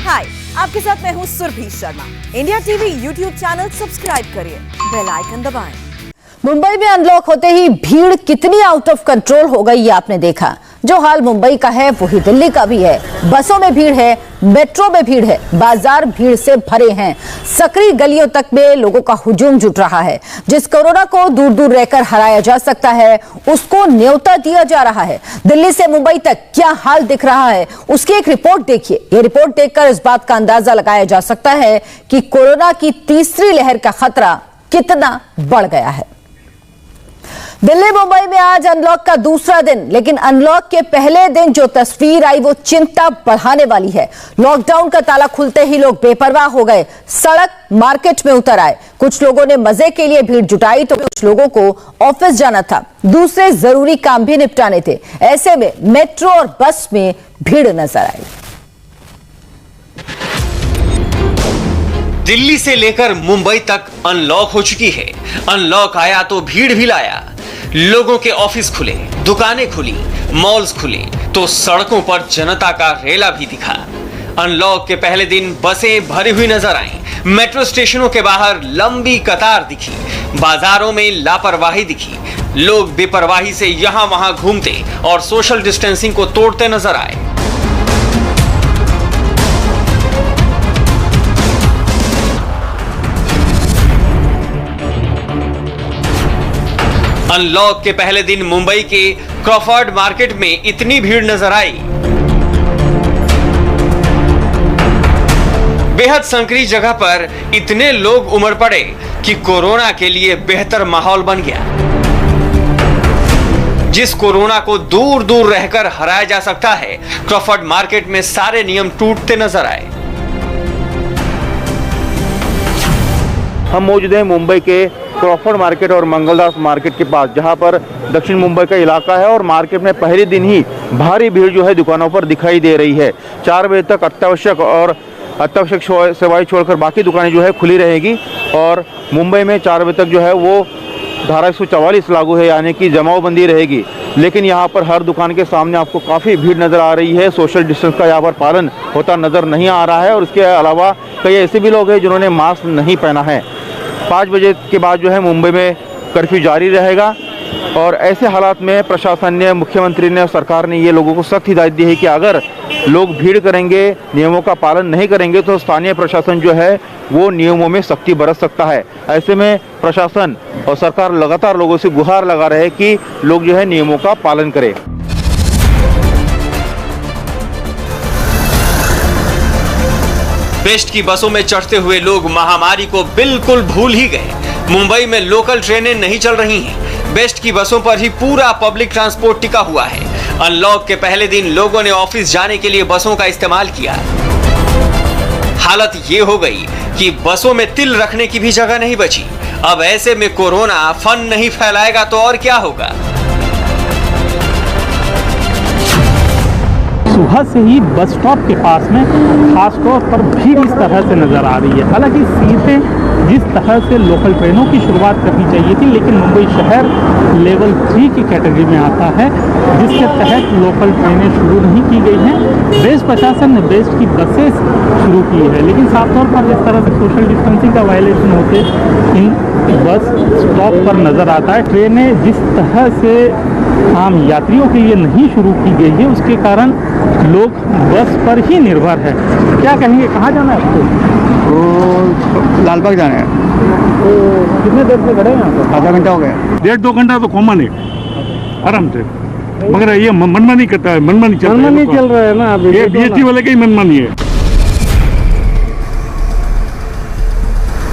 हाय, आपके साथ मैं हूँ Surabhi Sharma. India TV YouTube channel subscribe करिए, बेल आइकन दबाएं। मुंबई में अनलॉक होते ही भीड़ कितनी आउट ऑफ कंट्रोल हो गई ये आपने देखा। जो हाल मुंबई का है वही दिल्ली का भी है। बसों में भीड़ है, मेट्रो में भीड़ है, बाजार भीड़ से भरे हैं। सकरी गलियों तक में लोगों का हुजूम जुट रहा है। जिस कोरोना को दूर दूर रहकर हराया जा सकता है उसको न्योता दिया जा रहा है। दिल्ली से मुंबई तक क्या हाल दिख रहा है उसकी एक रिपोर्ट देखिए। ये रिपोर्ट देखकर इस बात का अंदाजा लगाया जा सकता है कि कोरोना की तीसरी लहर का खतरा कितना बढ़ गया है। दिल्ली मुंबई में आज अनलॉक का दूसरा दिन, लेकिन अनलॉक के पहले दिन जो तस्वीर आई वो चिंता बढ़ाने वाली है। लॉकडाउन का ताला खुलते ही लोग बेपरवाह हो गए, सड़क मार्केट में उतर आए। कुछ लोगों ने मजे के लिए भीड़ जुटाई तो कुछ लोगों को ऑफिस जाना था, दूसरे जरूरी काम भी निपटाने थे। ऐसे में मेट्रो और बस में भीड़ नजर आई। दिल्ली से लेकर मुंबई तक अनलॉक हो चुकी है। अनलॉक आया तो भीड़ भी लाया। लोगों के ऑफिस खुले, दुकानें खुली, मॉल्स खुले तो सड़कों पर जनता का रेला भी दिखा। अनलॉक के पहले दिन बसें भरी हुई नजर आईं। मेट्रो स्टेशनों के बाहर लंबी कतार दिखी। बाजारों में लापरवाही दिखी। लोग बेपरवाही से यहां वहां घूमते और सोशल डिस्टेंसिंग को तोड़ते नजर आए। अनलॉक के पहले दिन मुंबई के क्रॉफर्ड मार्केट में इतनी भीड़ नजर आई। बेहद संकरी जगह पर इतने लोग उमड़ पड़े कि कोरोना के लिए बेहतर माहौल बन गया। जिस कोरोना को दूर दूर रहकर हराया जा सकता है, क्रॉफर्ड मार्केट में सारे नियम टूटते नजर आए। हम मौजूद हैं मुंबई के क्रॉफर्ड मार्केट और मंगलदास मार्केट के पास, जहां पर दक्षिण मुंबई का इलाका है और मार्केट में पहले दिन ही भारी भीड़ जो है दुकानों पर दिखाई दे रही है। 4 बजे तक अत्यावश्यक सेवाएं छोड़कर बाकी दुकानें जो है खुली रहेगी और मुंबई में 4 बजे तक जो है वो धारा 144 लागू है, यानी कि जमावबंदी रहेगी। लेकिन यहाँ पर हर दुकान के सामने आपको काफ़ी भीड़ नज़र आ रही है। सोशल डिस्टेंस का यहाँ पर पालन होता नज़र नहीं आ रहा है और इसके अलावा कई ऐसे भी लोग हैं जिन्होंने मास्क नहीं पहना है। 5 बजे के बाद जो है मुंबई में कर्फ्यू जारी रहेगा और ऐसे हालात में प्रशासन ने, मुख्यमंत्री ने और सरकार ने ये लोगों को सख्त हिदायत दी है कि अगर लोग भीड़ करेंगे, नियमों का पालन नहीं करेंगे तो स्थानीय प्रशासन जो है वो नियमों में सख्ती बरत सकता है। ऐसे में प्रशासन और सरकार लगातार लोगों से गुहार लगा रहे हैं कि लोग जो है नियमों का पालन करें। बेस्ट की बसों में चढ़ते हुए लोग महामारी को बिल्कुल भूल ही गए। मुंबई में लोकल ट्रेनें नहीं चल रही हैं। बेस्ट की बसों पर ही पूरा पब्लिक ट्रांसपोर्ट टिका हुआ है। अनलॉक के पहले दिन लोगों ने ऑफिस जाने के लिए बसों का इस्तेमाल किया। हालत ये हो गई कि बसों में तिल रखने की भी जगह नहीं बची। अब ऐसे में कोरोना फन नहीं फैलाएगा तो और क्या होगा। सुबह से ही बस स्टॉप के पास में खासतौर पर भीड़ इस तरह से नज़र आ रही है। हालांकि सीटें जिस तरह से लोकल ट्रेनों की शुरुआत करनी चाहिए थी, लेकिन मुंबई शहर लेवल 3 की कैटेगरी में आता है, जिसके तहत लोकल ट्रेनें शुरू नहीं की गई हैं। बेस्ट प्रशासन ने बेस्ट की बसें शुरू की है, लेकिन साफ तौर पर जिस तरह से सोशल डिस्टेंसिंग का वायलेशन होते इन बस स्टॉप पर नज़र आता है। ट्रेनें जिस तरह से आम यात्रियों के लिए नहीं शुरू की गई है, उसके कारण लोग बस पर ही निर्भर है। क्या कहेंगे, कहाँ जाना है आपको? तो लालबाग जाना है। तो कितने देर से खड़े हैं यहाँ पर? आधा घंटा हो गया। 1.5-2 घंटा तो कॉमन है आराम से, मगर ये मनमानी करता है, मनमानी चल रहा है ना। ये बीएसटी वाले का ही मनमानी है।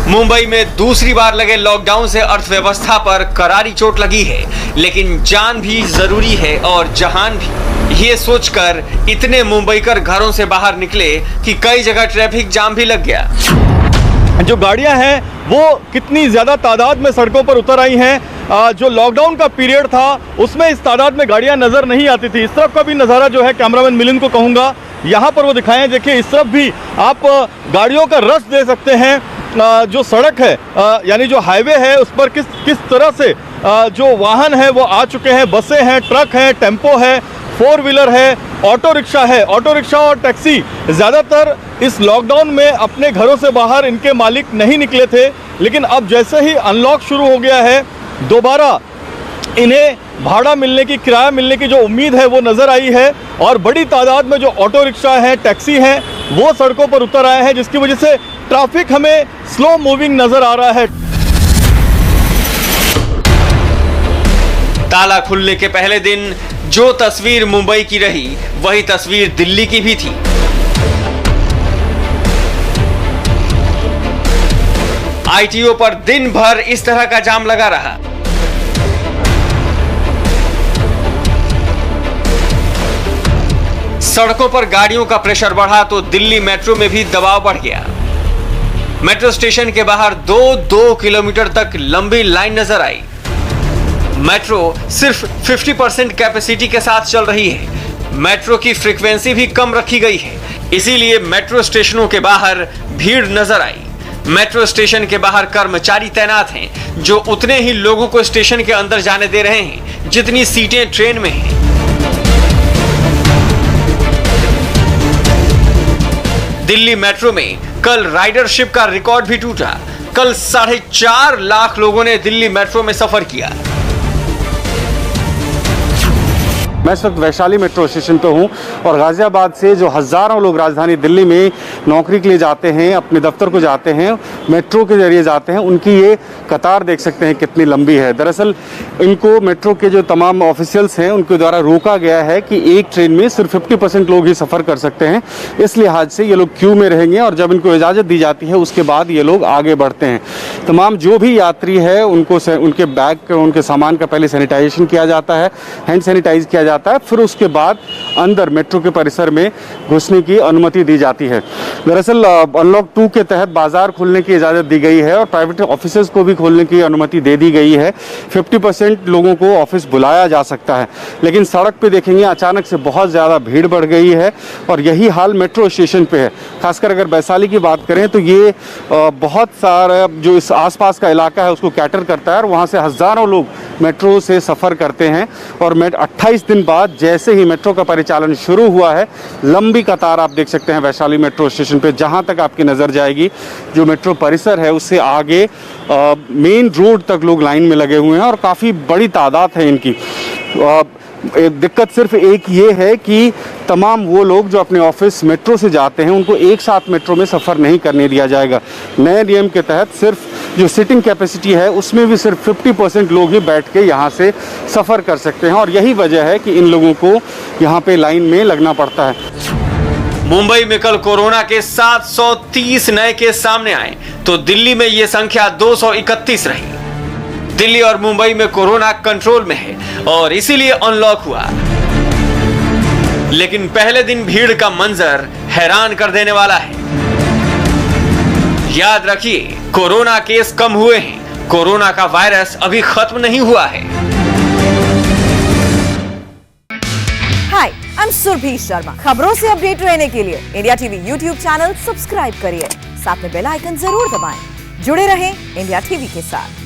मुंबई में दूसरी बार लगे लॉकडाउन से अर्थव्यवस्था पर करारी चोट लगी है, लेकिन जान भी जरूरी है और जहान भी। ये सोचकर इतने मुंबईकर घरों से बाहर निकले कि कई जगह ट्रैफिक जाम भी लग गया। जो गाड़ियां हैं वो कितनी ज़्यादा तादाद में सड़कों पर उतर आई हैं। जो लॉकडाउन का पीरियड था उसमें इस तादाद में गाड़ियां नज़र नहीं आती थी। इस तरफ का भी नज़ारा जो है कैमरामैन मिलिंद को कहूँगा यहाँ पर वो दिखाएं। देखिए इस तरफ भी आप गाड़ियों का रश दे सकते हैं। जो सड़क है यानी जो हाईवे है उस पर किस तरह से जो वाहन है वो आ चुके हैं। बसें हैं, ट्रक हैं, टेम्पो है, 4 व्हीलर है, ऑटो रिक्शा है। ऑटो रिक्शा और टैक्सी ज़्यादातर इस लॉकडाउन में अपने घरों से बाहर इनके मालिक नहीं निकले थे, लेकिन अब जैसे ही अनलॉक शुरू हो गया है, दोबारा इन्हें भाड़ा मिलने की, किराया मिलने की जो उम्मीद है वो नज़र आई है और बड़ी तादाद में जो ऑटो रिक्शा हैं, टैक्सी हैं, वो सड़कों पर उतर आए हैं, जिसकी वजह से ट्रैफिक हमें स्लो मूविंग नज़र आ रहा है। ताला खुलने के पहले दिन जो तस्वीर मुंबई की रही, वही तस्वीर दिल्ली की भी थी। आईटीओ पर दिन भर इस तरह का जाम लगा रहा। सड़कों पर गाड़ियों का प्रेशर बढ़ा तो दिल्ली मेट्रो में भी दबाव बढ़ गया। मेट्रो स्टेशन के बाहर 2 किलोमीटर तक लंबी लाइन नजर आई। मेट्रो सिर्फ 50% कैपेसिटी के साथ चल रही है। मेट्रो की फ्रीक्वेंसी भी कम रखी गई है, इसीलिए मेट्रो स्टेशनों के बाहर भीड़ नजर आई। मेट्रो स्टेशन के बाहर कर्मचारी तैनात हैं, जो उतने ही लोगों को स्टेशन के अंदर जाने दे रहे हैं जितनी सीटें ट्रेन में हैं। दिल्ली मेट्रो में कल राइडरशिप का रिकॉर्ड भी टूटा। कल 4.5 लाख लोगों ने दिल्ली मेट्रो में सफर किया। मैं इस वक्त वैशाली मेट्रो स्टेशन पे हूँ और गाजियाबाद से जो हज़ारों लोग राजधानी दिल्ली में नौकरी के लिए जाते हैं, अपने दफ्तर को जाते हैं, मेट्रो के जरिए जाते हैं, उनकी ये कतार देख सकते हैं कितनी लंबी है। दरअसल इनको मेट्रो के जो तमाम ऑफिशियल्स हैं उनके द्वारा रोका गया है कि एक ट्रेन में सिर्फ 50% लोग ही सफ़र कर सकते हैं। इस लिहाज से ये लोग क्यू में रहेंगे और जब इनको इजाज़त दी जाती है उसके बाद ये लोग आगे बढ़ते हैं। तमाम जो भी यात्री है उनको उनके बैग, उनके सामान का पहले सैनिटाइजेशन किया जाता है, हैंड सैनिटाइज किया जाता है, फिर उसके बाद अंदर मेट्रो के परिसर में घुसने की अनुमति दी जाती है। दरअसल अनलॉक 2 के तहत बाजार खोलने की इजाज़त दी गई है और प्राइवेट ऑफिसेज को भी खोलने की अनुमति दे दी गई है। 50% लोगों को ऑफिस बुलाया जा सकता है, लेकिन सड़क पे देखेंगे अचानक से बहुत ज़्यादा भीड़ बढ़ गई है और यही हाल मेट्रो स्टेशन पे है। खासकर अगर वैशाली की बात करें तो ये बहुत सारा जो इस आसपास का इलाका है उसको कैटर करता है और वहाँ से हज़ारों लोग मेट्रो से सफ़र करते हैं। और 28 दिन बाद जैसे ही मेट्रो का परिचालन शुरू हुआ है, लंबी कतार आप देख सकते हैं वैशाली मेट्रो स्टेशन पे। जहां तक आपकी नज़र जाएगी, जो मेट्रो परिसर है उससे आगे मेन रोड तक लोग लाइन में लगे हुए हैं और काफ़ी बड़ी तादाद है इनकी। दिक्कत सिर्फ एक ये है कि तमाम वो लोग जो अपने ऑफिस मेट्रो से जाते हैं उनको एक साथ मेट्रो में सफ़र नहीं करने दिया जाएगा। नए नियम के तहत सिर्फ जो सीटिंग कैपेसिटी है उसमें भी सिर्फ 50% लोग ही बैठ के यहाँ से सफ़र कर सकते हैं और यही वजह है कि इन लोगों को यहाँ पे लाइन में लगना पड़ता है। मुंबई में कल कोरोना के 730 नए केस सामने आए तो दिल्ली में ये संख्या 231 रही। दिल्ली और मुंबई में कोरोना कंट्रोल में है और इसीलिए अनलॉक हुआ। लेकिन पहले दिन भीड़ का मंजर हैरान कर देने वाला है। याद रखिए, कोरोना केस कम हुए हैं, कोरोना का वायरस अभी खत्म नहीं हुआ है। हाय, आई एम सुरभि शर्मा। खबरों से अपडेट रहने के लिए India TV YouTube channel subscribe करिए, साथ में बेल आइकन जरूर दबाएं। जुड़े रहें इंडिया टीवी के साथ।